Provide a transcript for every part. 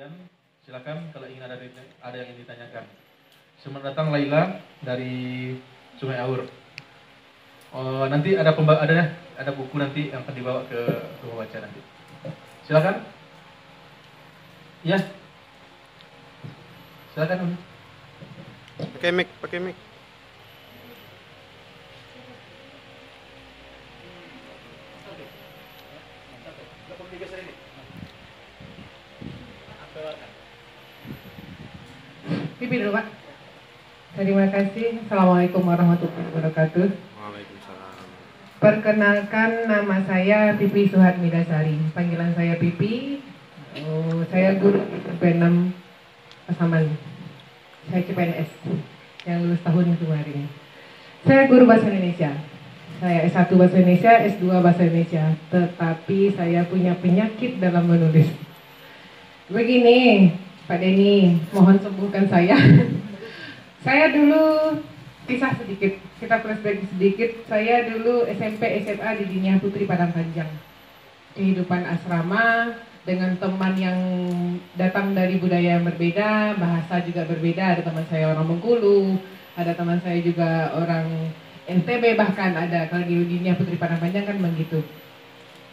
Kemudian silakan kalau ingin ada yang ingin ditanyakan. Selamat datang Laila dari Sungai Aur. Nanti ada buku nanti yang akan dibawa ke rumah baca nanti. Silakan. Ya. Silakan. Pakai mic. Pipi dulu Pak. Terima kasih. Assalamualaikum warahmatullahi wabarakatuh. Waalaikumsalam. Perkenalkan, nama saya Pipi Suhadmidasari. Panggilan saya Pipi. Saya guru IP6 Pasaman. Saya CPNS yang lulus tahun kemarin. Saya guru bahasa Indonesia. Saya S1 bahasa Indonesia, S2 bahasa Indonesia. Tetapi saya punya penyakit dalam menulis. Begini, Pak Denny, mohon sembuhkan saya. Saya dulu, kisah sedikit, kita flashback sedikit. Saya dulu SMP, SMA di Dinia Putri Padang Panjang. Kehidupan asrama dengan teman yang datang dari budaya yang berbeda, bahasa juga berbeda. Ada teman saya orang Bengkulu, ada teman saya juga orang NTB, bahkan ada kalau di Dinia Putri Padang Panjang kan begitu.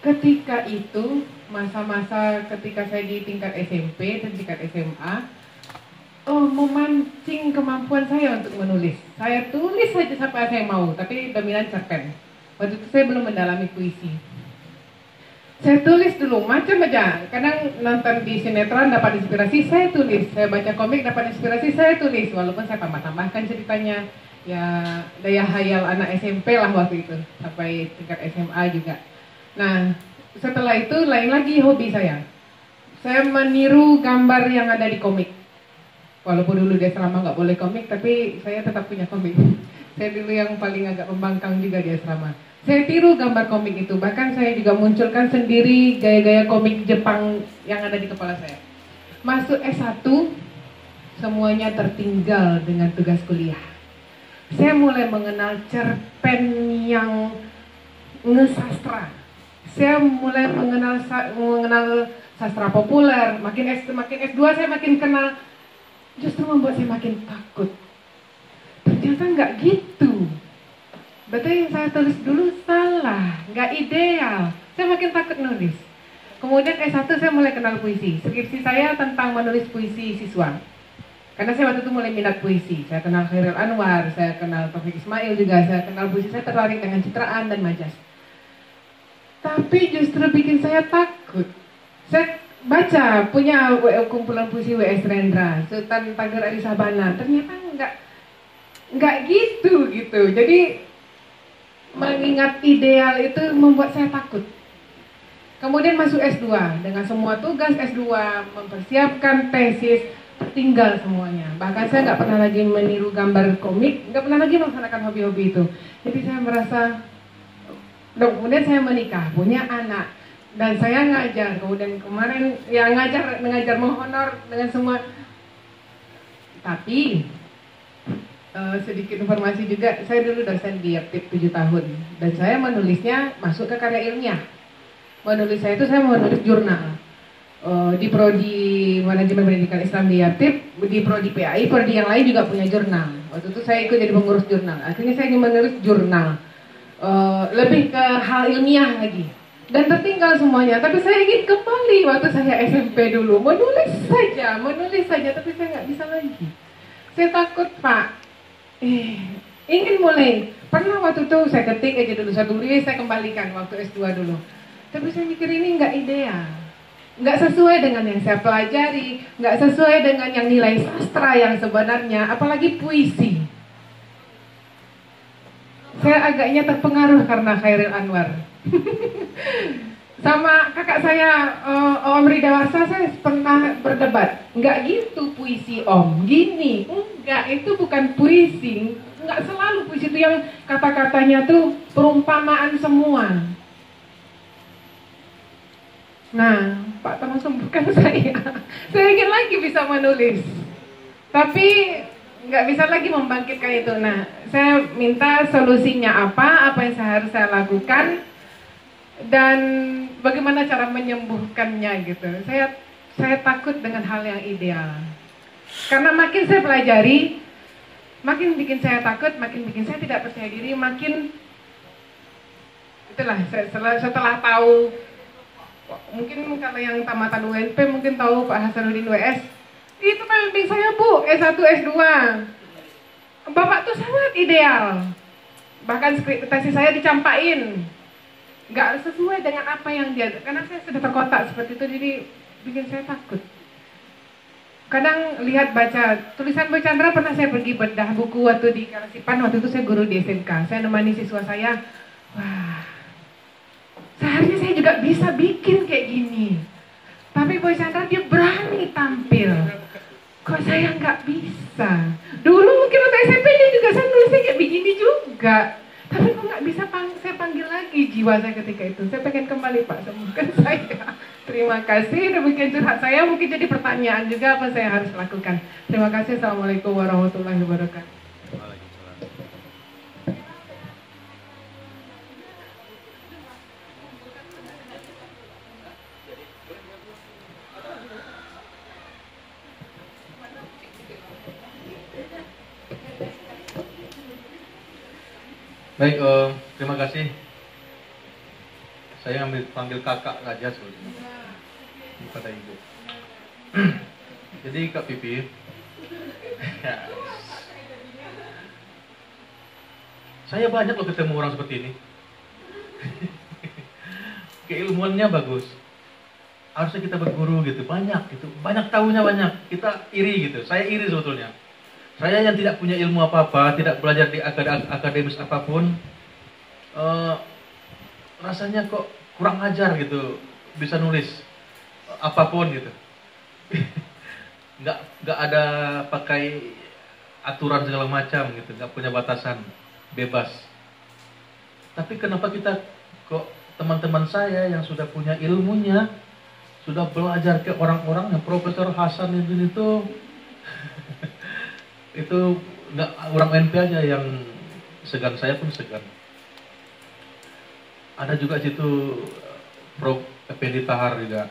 Ketika itu, masa-masa ketika saya di tingkat SMP dan tingkat SMA, memancing kemampuan saya untuk menulis. Saya tulis saja sampai saya mau, tapi dominan cerpen. Waktu itu saya belum mendalami puisi. Saya tulis dulu, macam aja. Kadang nonton di sinetron dapat inspirasi, saya tulis. Saya baca komik dapat inspirasi, saya tulis. Walaupun saya tambah-tambahkan ceritanya. Ya, daya hayal anak SMP lah waktu itu. Sampai tingkat SMA juga. Nah, setelah itu lain lagi hobi saya. Saya meniru gambar yang ada di komik. Walaupun dulu dia selama nggak boleh komik, tapi saya tetap punya komik. Saya dulu yang paling agak pembangkang juga di asrama. Saya tiru gambar komik itu, bahkan saya juga munculkan sendiri gaya-gaya komik Jepang yang ada di kepala saya. Masuk S1, semuanya tertinggal dengan tugas kuliah. Saya mulai mengenal cerpen yang ngesastra. Saya mulai mengenal sastra populer. Makin S2 saya makin kenal. Justru membuat saya makin takut. Ternyata nggak gitu. Berarti yang saya tulis dulu salah, nggak ideal. Saya makin takut nulis. Kemudian S1 saya mulai kenal puisi. Skripsi saya tentang menulis puisi siswa. Karena saya waktu itu mulai minat puisi. Saya kenal Khairil Anwar, saya kenal Taufik Ismail juga. Saya kenal puisi, saya tertarik dengan citraan dan majas. Tapi justru bikin saya takut. Saya baca, punya kumpulan puisi W.S. Rendra, Sultan Tangger Ali Sabana. Ternyata nggak gitu. Jadi mengingat ideal itu membuat saya takut. Kemudian masuk S2 dengan semua tugas S2, mempersiapkan tesis, tinggal semuanya. Bahkan saya nggak pernah lagi meniru gambar komik, nggak pernah lagi melaksanakan hobi-hobi itu. Jadi saya merasa, kemudian saya menikah, punya anak, dan saya ngajar. Kemudian kemarin ya ngajar menghonor dengan semua. Tapi sedikit informasi juga, saya dulu dosen di YAPTIP 7 tahun, dan saya menulisnya masuk ke karya ilmiah. Menulis saya itu saya menulis jurnal di prodi manajemen pendidikan Islam di YAPTIP, di prodi PAI, prodi yang lain juga punya jurnal. Waktu itu saya ikut jadi pengurus jurnal. Akhirnya saya ingin menulis jurnal lebih ke hal ilmiah lagi, dan tertinggal semuanya. Tapi saya ingin kembali waktu saya SMP dulu, menulis saja, tapi saya nggak bisa lagi. Saya takut Pak. Ingin mulai. Pernah waktu itu saya ketik aja dulu, saya tulis, saya kembalikan waktu S2 dulu. Tapi saya mikir ini nggak ideal, nggak sesuai dengan yang saya pelajari, nggak sesuai dengan yang nilai sastra yang sebenarnya, apalagi puisi. Saya agaknya terpengaruh karena Khairil Anwar. Sama kakak saya, Om Ridawasa, saya pernah berdebat. Enggak gitu puisi Om, gini. Enggak, itu bukan puisi. Enggak selalu puisi itu yang kata-katanya tuh perumpamaan semua. Nah, Pak tolong sembuhkan saya. Saya ingin lagi bisa menulis, tapi nggak bisa lagi membangkitkan itu. Nah, saya minta solusinya apa yang harus saya lakukan, dan bagaimana cara menyembuhkannya gitu. Saya Saya takut dengan hal yang ideal. Karena makin saya pelajari, makin bikin saya takut, makin bikin saya tidak percaya diri, makin itulah setelah tahu, mungkin kalau yang tamatan UNP mungkin tahu Pak Hasanuddin WS, itu pembimbing saya Bu, S1, S2. Bapak tuh sangat ideal. Bahkan skrip tesis saya dicampain. Nggak sesuai dengan apa yang dia, karena saya sudah terkotak seperti itu, jadi bikin saya takut. Kadang lihat baca tulisan Boy Chandra, pernah saya pergi bedah buku waktu di Kalasipan, waktu itu saya guru di SMK, saya nemani siswa saya, wah, seharusnya saya juga bisa bikin kayak gini. Tapi Boy Chandra dia berani tampil, kok saya nggak bisa. Dulu mungkin waktu SMP dia juga saya nulisnya kayak begini juga. Tapi kok nggak bisa saya panggil lagi jiwa saya ketika itu. Saya pengen kembali Pak, sembuhkan saya. Terima kasih, demikian curhat saya. Mungkin jadi pertanyaan juga apa saya harus lakukan. Terima kasih. Assalamualaikum warahmatullahi wabarakatuh. Waalaikumsalam. Baik, terima kasih. Saya panggil kakak saja sebetulnya, kepada ibu. Jadi Kak Pipi, ya, saya banyak loh ketemu orang seperti ini. Keilmuannya bagus. Harusnya kita berguru gitu, banyak gitu, banyak tahunya banyak. Kita iri gitu. Saya iri sebetulnya. Saya yang tidak punya ilmu apa-apa, tidak belajar di akademis apapun, rasanya kok kurang ajar gitu, bisa nulis apapun gitu. nggak ada pakai aturan segala macam gitu, nggak punya batasan, bebas. Tapi kenapa kita kok, teman-teman saya yang sudah punya ilmunya, sudah belajar ke orang-orang yang Profesor Hasan itu itu nggak orang UNP aja yang segan, saya pun segan. Ada juga situ Prof. Effendi Tahar juga,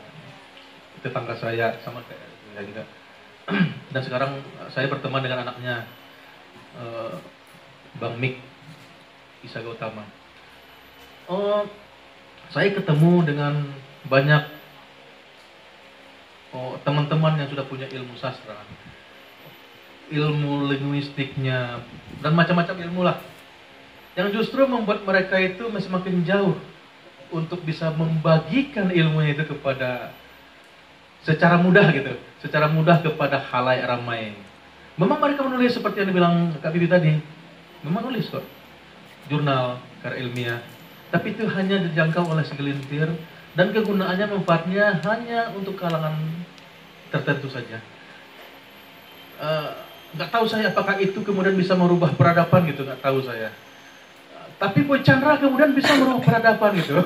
tetangga saya, sama kayak saya juga. Dan sekarang saya berteman dengan anaknya, Bang Mik Isa Gautama. Saya ketemu dengan banyak teman-teman yang sudah punya ilmu sastra, ilmu linguistiknya, dan macam-macam ilmu lah, yang justru membuat mereka itu semakin jauh untuk bisa membagikan ilmunya itu kepada secara mudah gitu, secara mudah kepada khalayak ramai. Memang mereka menulis seperti yang dibilang Kak Bibi tadi, memang nulis kok jurnal karya ilmiah, tapi itu hanya dijangkau oleh segelintir dan kegunaannya, manfaatnya hanya untuk kalangan tertentu saja. Nggak tahu saya apakah itu kemudian bisa merubah peradaban gitu, nggak tahu saya. Tapi Boy Chandra kemudian bisa merubah peradaban gitu.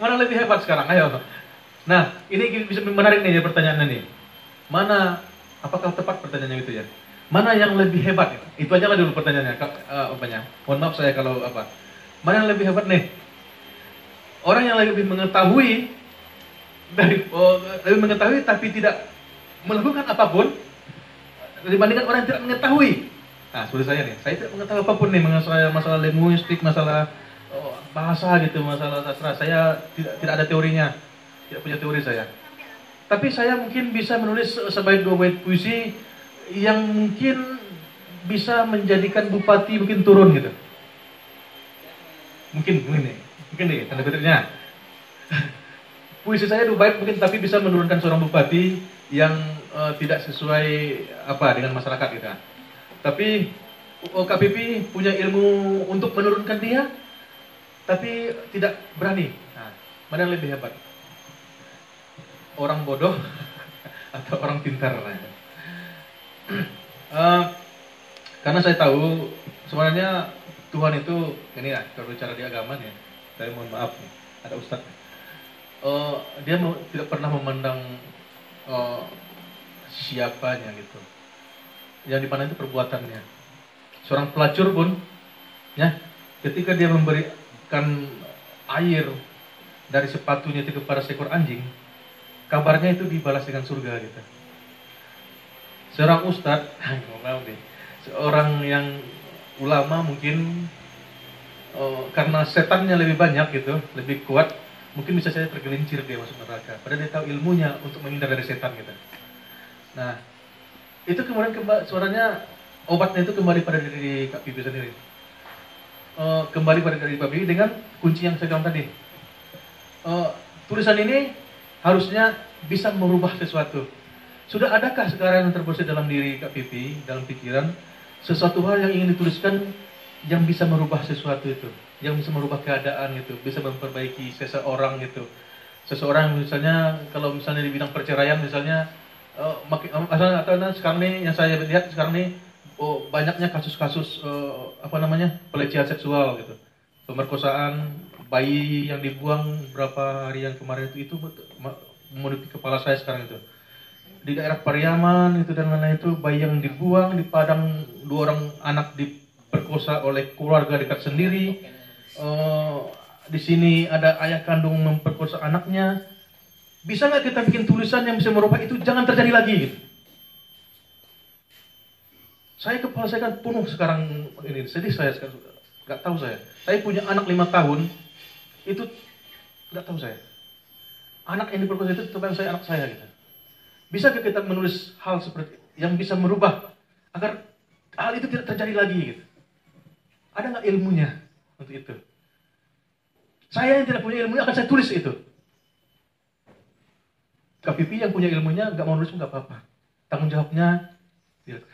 Mana lebih hebat sekarang? Ayo. Nah, ini bisa menarik nih pertanyaannya nih. Mana, apakah tepat pertanyaannya itu ya? Mana yang lebih hebat? Itu aja lah dulu pertanyaannya. Mohon maaf saya kalau apa. Mana yang lebih hebat nih? Orang yang lebih mengetahui lebih mengetahui tapi tidak melakukan apapun dibandingkan orang yang tidak mengetahui. Nah, seperti saya nih, saya tidak mengetahui apapun nih masalah linguistik, masalah bahasa gitu, masalah sastra. Saya tidak ada teorinya, tidak punya teori saya. Tapi saya mungkin bisa menulis sebaik 2 bait puisi yang mungkin bisa menjadikan bupati mungkin turun gitu. Mungkin nih tanda kutipnya. Puisi saya 2 bait mungkin, tapi bisa menurunkan seorang bupati yang tidak sesuai dengan masyarakat kita. Tapi Kak Pipi punya ilmu untuk menurunkan dia, tapi tidak berani. Nah, mana yang lebih hebat? Orang bodoh atau orang pintar? Karena saya tahu sebenarnya Tuhan itu, ini ya, kalau bicara di agama nih, saya mohon maaf nih, ada ustadz. Dia tidak pernah memandang siapanya gitu. Yang dipandang itu perbuatannya. Seorang pelacur pun, ya, ketika dia memberikan air dari sepatunya itu kepada seekor anjing, kabarnya itu dibalas dengan surga gitu. Seorang ustadz, seorang yang ulama mungkin karena setannya lebih banyak gitu, lebih kuat, mungkin bisa saja tergelincir dia masuk neraka. Padahal dia tahu ilmunya untuk menghindar dari setan gitu. Nah, itu kemudian suaranya obatnya itu kembali pada diri Kak Pipi sendiri. Kembali pada diri Kak Pipi dengan kunci yang saya bilang tadi. Tulisan ini harusnya bisa merubah sesuatu. Sudah adakah sekarang yang terbersih dalam diri Kak Pipi, dalam pikiran, sesuatu hal yang ingin dituliskan yang bisa merubah sesuatu itu, yang bisa merubah keadaan itu, bisa memperbaiki seseorang gitu. Seseorang misalnya, kalau misalnya di bidang perceraian misalnya, atau sekarang nih yang saya lihat sekarang nih, banyaknya kasus-kasus pelecehan seksual gitu, pemerkosaan bayi yang dibuang berapa hari yang kemarin itu menutupi kepala saya sekarang itu. Di daerah Pariaman itu dan lain-lain itu, bayi yang dibuang di Padang, 2 orang anak diperkosa oleh keluarga dekat sendiri. Di sini ada ayah kandung memperkosa anaknya. Bisa nggak kita bikin tulisan yang bisa merubah itu jangan terjadi lagi gitu. Kepala saya kan penuh sekarang ini, sedih saya sekarang, nggak tahu saya. Saya punya anak 5 tahun, itu nggak tahu saya. Anak yang diperkosa itu teman saya, anak saya gitu. Bisa kita menulis hal seperti yang bisa merubah agar hal itu tidak terjadi lagi gitu. Ada nggak ilmunya untuk itu? Saya yang tidak punya ilmunya akan saya tulis itu. Kak Pipi yang punya ilmunya nggak mau nulis nggak apa-apa. Tanggung jawabnya tidak.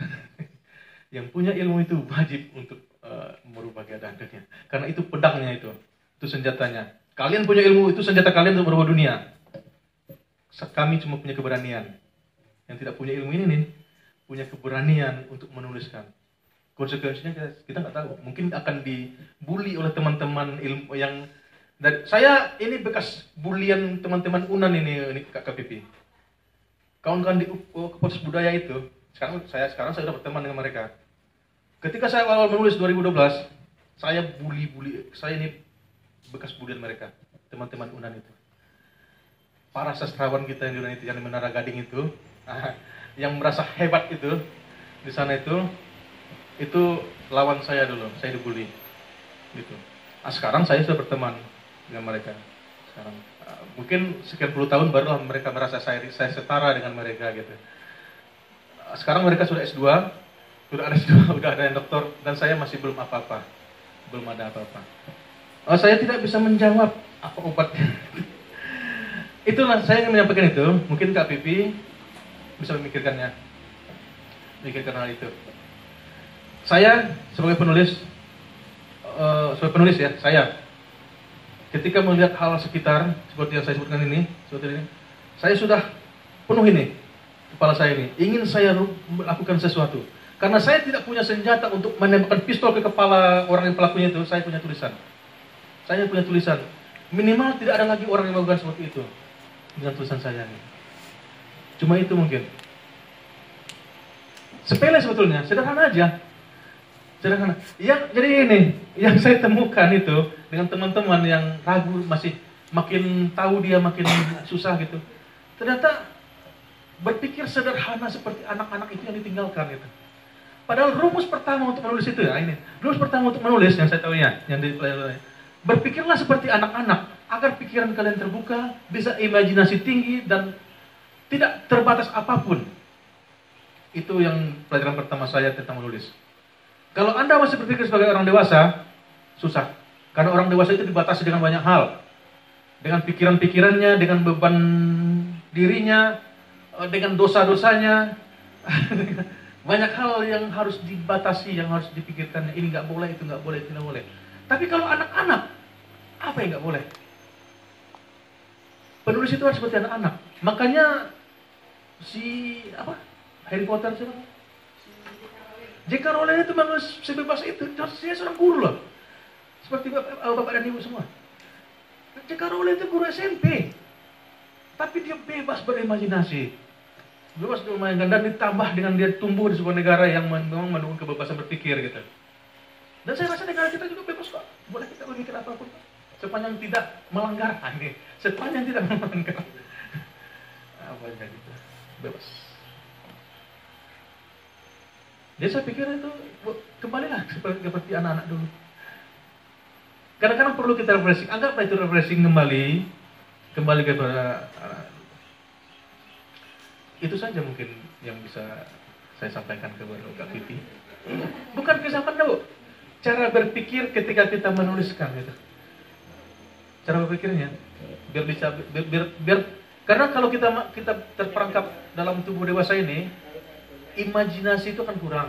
Yang punya ilmu itu wajib untuk merubah keadaan dunia. Karena itu pedangnya itu senjatanya. Kalian punya ilmu, itu senjata kalian untuk merubah dunia. Kami cuma punya keberanian. Yang tidak punya ilmu ini nih, punya keberanian untuk menuliskan. Konsekuensinya kita nggak tahu. Mungkin akan dibully oleh teman-teman ilmu yang saya ini bekas bulian teman-teman Unan ini Kak Pipi. Kawan-kawan di Fakultas Budaya itu, sekarang saya sudah berteman dengan mereka. Ketika saya awal menulis 2012, saya saya ini bekas bulian mereka, teman-teman Unan itu. Para sastrawan kita yang di Unan itu, yang di Menara Gading itu, yang merasa hebat itu di sana itu lawan saya dulu, saya dibully gitu. Sekarang saya sudah berteman dengan mereka. Sekarang mungkin sekian puluh tahun barulah mereka merasa saya setara dengan mereka gitu. Sekarang mereka sudah S2, udah ada yang doktor, dan saya masih belum apa-apa, belum ada apa-apa. Saya tidak bisa menjawab apa obatnya. Itulah saya ingin menyampaikan itu. Mungkin Kak Pipi bisa memikirkan hal itu. Saya sebagai penulis ya, saya ketika melihat hal sekitar seperti yang saya sebutkan ini, saya sudah penuh ini kepala saya ini, ingin saya melakukan sesuatu. Karena saya tidak punya senjata untuk menembakkan pistol ke kepala orang yang pelakunya itu, saya punya tulisan. Saya punya tulisan. Minimal tidak ada lagi orang yang melakukan seperti itu dengan tulisan saya ini. Cuma itu mungkin. Sepele sebetulnya, sederhana aja. Sederhana. Jadi ini, yang saya temukan itu dengan teman-teman yang ragu, masih makin tahu dia makin susah gitu. Ternyata berpikir sederhana seperti anak-anak itu yang ditinggalkan gitu. Padahal rumus pertama untuk menulis itu ya ini. Rumus pertama untuk menulis yang saya tahu ya, yang dipelajari. Berpikirlah seperti anak-anak agar pikiran kalian terbuka, bisa imajinasi tinggi dan tidak terbatas apapun. Itu yang pelajaran pertama saya tentang menulis. Kalau Anda masih berpikir sebagai orang dewasa, susah. Karena orang dewasa itu dibatasi dengan banyak hal. Dengan pikiran-pikirannya, dengan beban dirinya, dengan dosa-dosanya. Banyak hal yang harus dibatasi, yang harus dipikirkan. Ini nggak boleh, itu nggak boleh, itu nggak boleh. Tapi kalau anak-anak, apa yang nggak boleh? Penulis itu harus seperti anak-anak. Makanya Harry Potter siapa? J.K. Rowling itu menulis sebebas itu. Dia seorang guru loh. Seperti bapak dan ibu semua. J.K. Rowling itu guru SMP. Tapi dia bebas berimajinasi. Bebas bermainkan, dan ditambah dengan dia tumbuh di sebuah negara yang memang mendukung kebebasan berpikir gitu. Dan saya rasa negara kita juga bebas kok. Boleh kita berpikir apapun. Sepanjang tidak melanggar. Sepanjang tidak melanggar. Apanya gitu, bebas. Jadi saya pikir itu kembalilah seperti anak-anak dulu. Kadang-kadang perlu kita refreshing, anggaplah itu refreshing kembali kepada itu saja mungkin yang bisa saya sampaikan kepada Kak Vivi. Bukan filsafat dulu, cara berpikir ketika kita menuliskan gitu. Cara berpikirnya biar bisa biar karena kalau kita terperangkap dalam tubuh dewasa ini, imajinasi itu akan kurang.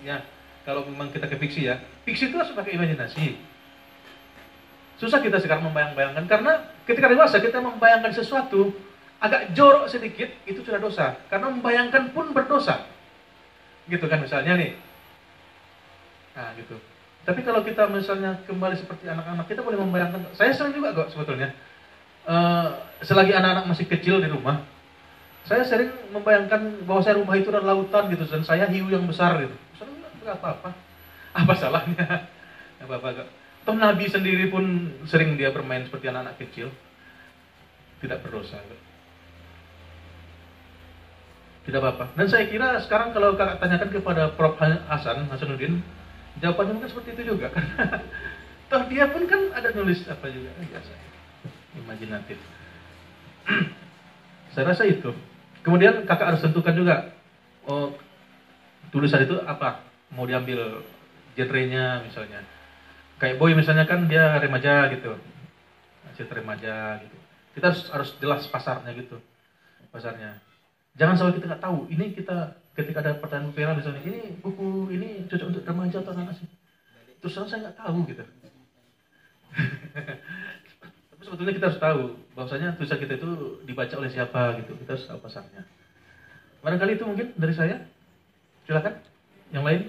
Ya, kalau memang kita ke fiksi ya, fiksi itu harus pakai imajinasi. Susah kita sekarang membayang-bayangkan karena ketika dewasa kita membayangkan sesuatu agak jorok sedikit itu sudah dosa. Karena membayangkan pun berdosa. Gitu kan misalnya nih. Nah, gitu. Tapi kalau kita misalnya kembali seperti anak-anak, kita boleh membayangkan. Saya sering juga kok sebetulnya. Selagi anak-anak masih kecil di rumah, saya sering membayangkan bahwa saya rumah itu adalah lautan gitu dan saya hiu yang besar gitu. Saya nggak apa-apa. Apa salahnya? Nggak apa-apa kok. Toh Nabi sendiri pun sering dia bermain seperti anak-anak kecil. Tidak berdosa. Tidak apa-apa. Dan saya kira sekarang kalau kakak tanyakan kepada Prof. Hasanuddin, jawabannya mungkin seperti itu juga. Karena toh dia pun kan ada nulis apa juga. Biasa. Imajinatif. Saya rasa itu. Kemudian kakak harus tentukan juga, oh, tulisan itu apa? Mau diambil genrenya misalnya. Kayak Boy misalnya kan dia remaja gitu. Cerita remaja gitu. Kita harus jelas pasarnya gitu. Pasarnya. Jangan sampai kita nggak tahu. Ini kita ketika ada pertanyaan Vera misalnya, ini buku ini cocok untuk remaja atau anak sih? Terus terang saya nggak tahu gitu. Tapi sebetulnya kita harus tahu bahwasanya tulisan kita itu dibaca oleh siapa gitu. Kita harus tahu pasarnya. Barangkali itu mungkin dari saya. Silakan. Yang lain.